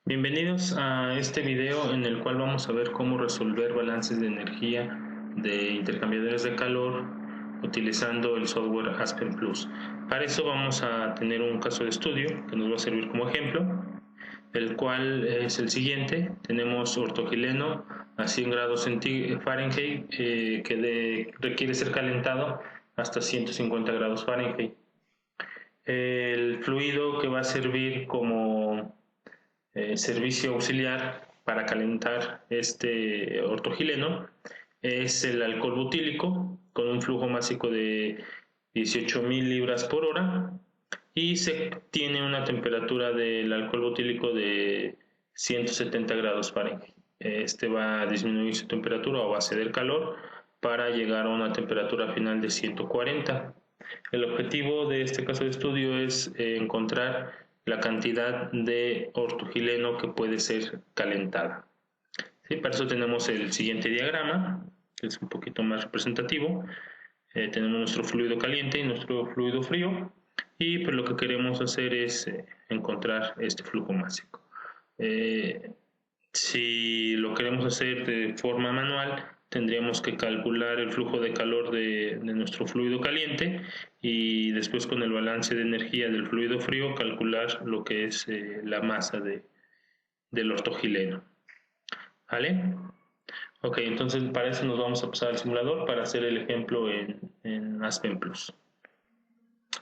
Bienvenidos a este video en el cual vamos a ver cómo resolver balances de energía de intercambiadores de calor utilizando el software Aspen Plus. Para eso vamos a tener un caso de estudio que nos va a servir como ejemplo, el cual es el siguiente. Tenemos ortogileno a 100 grados Fahrenheit que requiere ser calentado hasta 150 grados Fahrenheit. El fluido que va a servir como servicio auxiliar para calentar este ortogileno es el alcohol butílico con un flujo másico de 18.000 libras por hora y se tiene una temperatura del alcohol butílico de 170 grados Fahrenheit. Este va a disminuir su temperatura o va a ceder calor para llegar a una temperatura final de 140. El objetivo de este caso de estudio es encontrar la cantidad de ortogileno que puede ser calentada. ¿Sí? Para eso tenemos el siguiente diagrama, que es un poquito más representativo. Tenemos nuestro fluido caliente y nuestro fluido frío, y pues lo que queremos hacer es encontrar este flujo másico. Si lo queremos hacer de forma manual, tendríamos que calcular el flujo de calor de nuestro fluido caliente y después con el balance de energía del fluido frío calcular lo que es la masa del ortogileno. ¿Vale? Ok, entonces para eso nos vamos a pasar al simulador para hacer el ejemplo en Aspen Plus.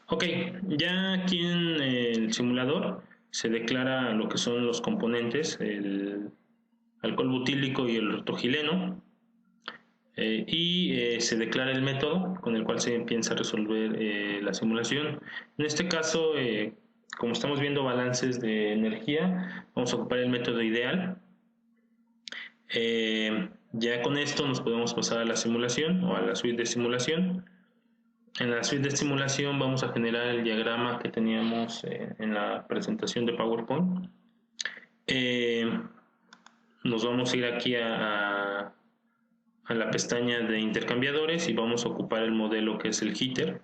Ok, ya aquí en el simulador se declara lo que son los componentes, el alcohol butílico y el ortogileno, se declara el método con el cual se empieza a resolver la simulación. En este caso, como estamos viendo balances de energía, vamos a ocupar el método ideal. Ya con esto nos podemos pasar a la simulación o a la suite de simulación. En la suite de simulación vamos a generar el diagrama que teníamos en la presentación de PowerPoint. Nos vamos a ir aquí a la pestaña de intercambiadores y vamos a ocupar el modelo que es el heater.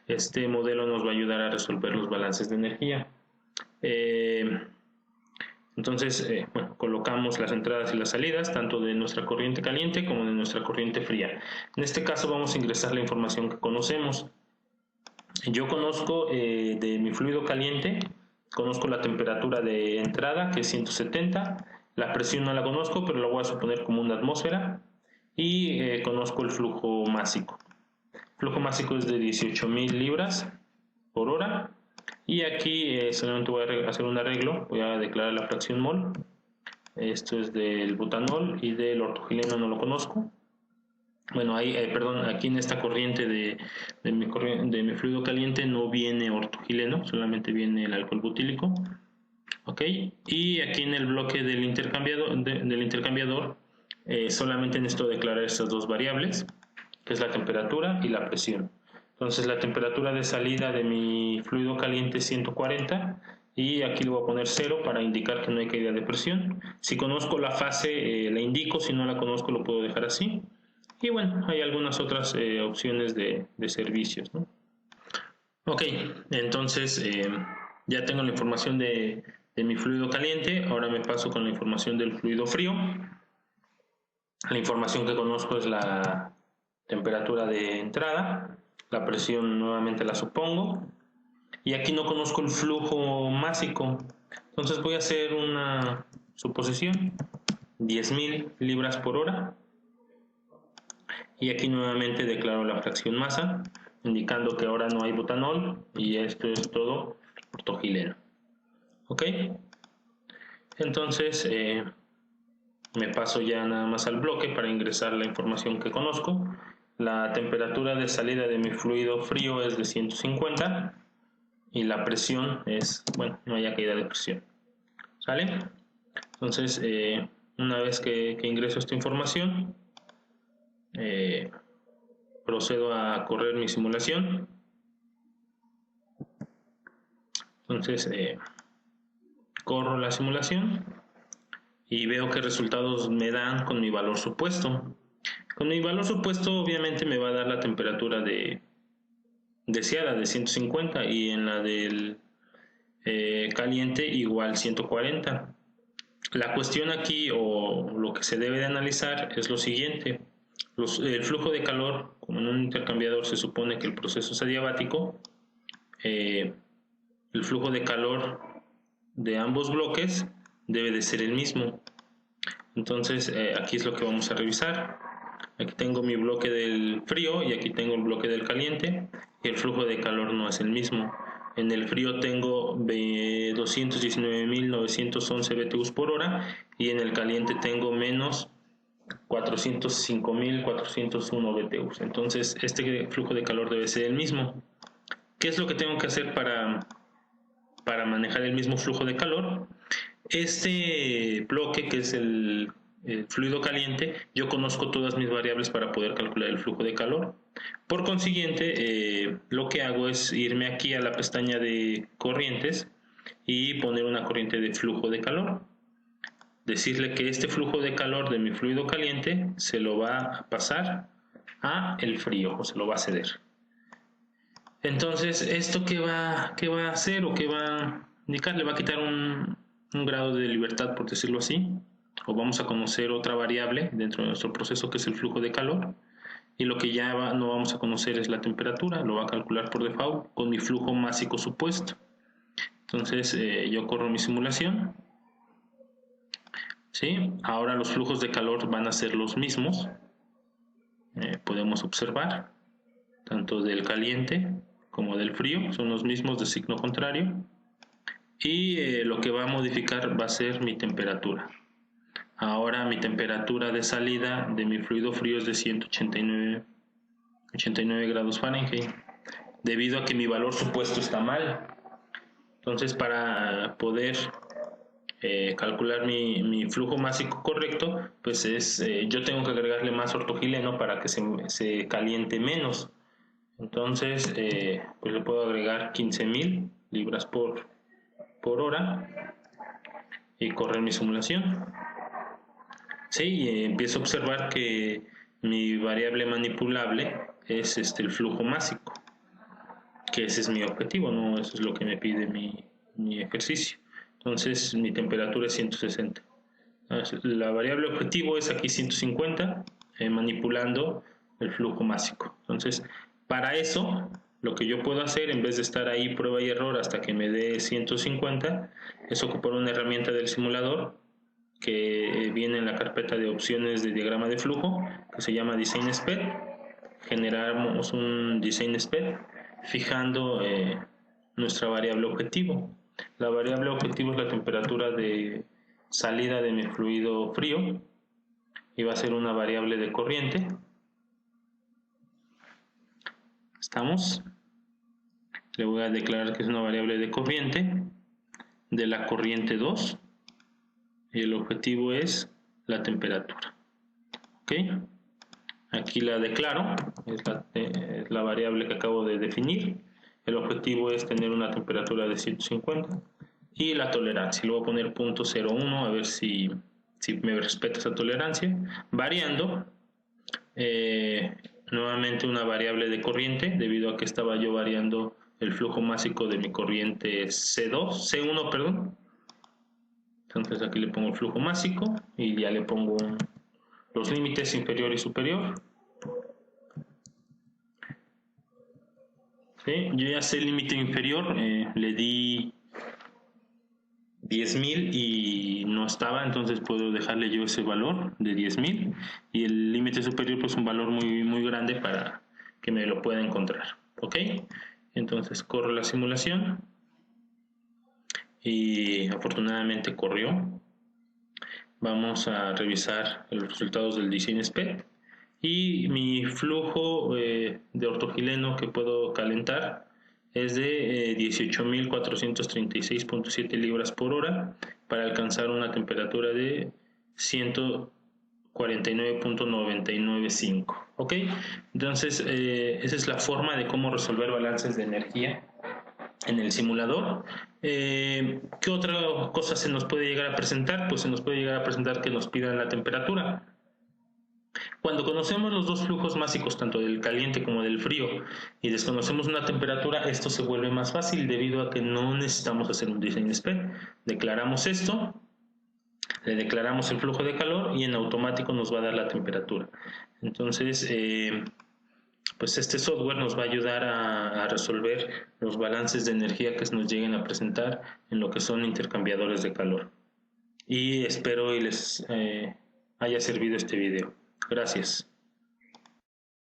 Este modelo nos va a ayudar a resolver los balances de energía. Entonces, bueno, colocamos las entradas y las salidas, tanto de nuestra corriente caliente como de nuestra corriente fría. En este caso vamos a ingresar la información que conocemos. Yo conozco de mi fluido caliente, conozco la temperatura de entrada, que es 170, la presión no la conozco, pero la voy a suponer como una atmósfera, y conozco el flujo másico. El flujo másico es de 18.000 libras por hora. Y aquí solamente voy a hacer un arreglo, voy a declarar la fracción mol. Esto es del butanol y del ortogileno no lo conozco. Bueno, ahí, perdón, aquí en esta corriente de mi fluido caliente no viene ortogileno, solamente viene el alcohol butílico. Ok, y aquí en el bloque del intercambiador solamente necesito declarar estas dos variables, que es la temperatura y la presión. Entonces la temperatura de salida de mi fluido caliente es 140 y aquí le voy a poner 0 para indicar que no hay caída de presión. Si conozco la fase la indico, si no la conozco lo puedo dejar así. Y bueno, hay algunas otras opciones de servicios, ¿no? Ok, entonces ya tengo la información de mi fluido caliente, ahora me paso con la información del fluido frío. La información que conozco es la temperatura de entrada, la presión nuevamente la supongo, y aquí no conozco el flujo másico, entonces voy a hacer una suposición, 10.000 libras por hora, y aquí nuevamente declaro la fracción masa, indicando que ahora no hay butanol, y esto es todo ortogileno. ¿Ok? Entonces me paso ya nada más al bloque para ingresar la información que conozco. La temperatura de salida de mi fluido frío es de 150 y la presión es, bueno, no haya caída de presión. ¿Sale? Entonces, una vez que ingreso esta información, procedo a correr mi simulación. Entonces, corro la simulación y veo qué resultados me dan con mi valor supuesto. Con mi valor supuesto obviamente me va a dar la temperatura deseada de 150 y en la del caliente igual 140. La cuestión aquí, o lo que se debe de analizar, es lo siguiente. El flujo de calor, como en un intercambiador se supone que el proceso es adiabático, el flujo de calor de ambos bloques debe de ser el mismo. Entonces aquí es lo que vamos a revisar. Aquí tengo mi bloque del frío y aquí tengo el bloque del caliente, y el flujo de calor no es el mismo. En el frío tengo 219.911 BTUs por hora y en el caliente tengo menos 405.401 BTUs. Entonces este flujo de calor debe ser el mismo. ¿Qué es lo que tengo que hacer para manejar el mismo flujo de calor? Este bloque, que es el fluido caliente, yo conozco todas mis variables para poder calcular el flujo de calor. Por consiguiente, lo que hago es irme aquí a la pestaña de corrientes y poner una corriente de flujo de calor. Decirle que este flujo de calor de mi fluido caliente se lo va a pasar a el frío, o se lo va a ceder. Entonces, ¿esto qué va a hacer o qué va a indicar? Le va a quitar un grado de libertad, por decirlo así, o vamos a conocer otra variable dentro de nuestro proceso que es el flujo de calor, y lo que ya no vamos a conocer es la temperatura, lo va a calcular por default con mi flujo másico supuesto. Entonces yo corro mi simulación, ¿sí? Ahora los flujos de calor van a ser los mismos, podemos observar, tanto del caliente como del frío, son los mismos de signo contrario, y lo que va a modificar va a ser mi temperatura. Ahora mi temperatura de salida de mi fluido frío es de 189 grados Fahrenheit, debido a que mi valor supuesto está mal. Entonces, para poder calcular mi flujo másico correcto, pues yo tengo que agregarle más ortogileno para que se caliente menos. Entonces, pues le puedo agregar 15.000 libras por hora y correr mi simulación. Sí, y empiezo a observar que mi variable manipulable es el flujo másico, que ese es mi objetivo, ¿no? Eso es lo que me pide mi ejercicio. Entonces mi temperatura es 160. La variable objetivo es aquí 150, manipulando el flujo másico. Entonces, para eso, lo que yo puedo hacer, en vez de estar ahí prueba y error hasta que me dé 150, es ocupar una herramienta del simulador que viene en la carpeta de opciones de diagrama de flujo, que se llama Design Spec. Generamos un Design Spec fijando nuestra variable objetivo. La variable objetivo es la temperatura de salida de mi fluido frío y va a ser una variable de corriente. ¿Estamos? Le voy a declarar que es una variable de corriente de la corriente 2 y el objetivo es la temperatura. ¿Ok? Aquí la declaro, es la variable que acabo de definir. El objetivo es tener una temperatura de 150 y la tolerancia. Le voy a poner 0.01 a ver si me respeta esa tolerancia. Variando, nuevamente una variable de corriente, debido a que estaba yo variando el flujo másico de mi corriente C1, perdón. Entonces aquí le pongo el flujo másico y ya le pongo los límites inferior y superior. ¿Sí? Yo ya sé el límite inferior, le di 10.000 y no estaba, entonces puedo dejarle yo ese valor de 10.000 y el límite superior pues un valor muy, muy grande para que me lo pueda encontrar. ¿Ok? Entonces corro la simulación y afortunadamente corrió. Vamos a revisar los resultados del Design Spec y mi flujo de ortogileno que puedo calentar es de 18.436.7 libras por hora para alcanzar una temperatura de 149.995. ¿Ok? Entonces, esa es la forma de cómo resolver balances de energía en el simulador. ¿Qué otra cosa se nos puede llegar a presentar? Pues se nos puede llegar a presentar que nos pidan la temperatura. Cuando conocemos los dos flujos másicos, tanto del caliente como del frío, y desconocemos una temperatura, esto se vuelve más fácil debido a que no necesitamos hacer un Design Spec. Declaramos esto, Le declaramos el flujo de calor y en automático nos va a dar la temperatura. Entonces, pues este software nos va a ayudar a resolver los balances de energía que nos lleguen a presentar en lo que son intercambiadores de calor. Y espero y les haya servido este video. Gracias.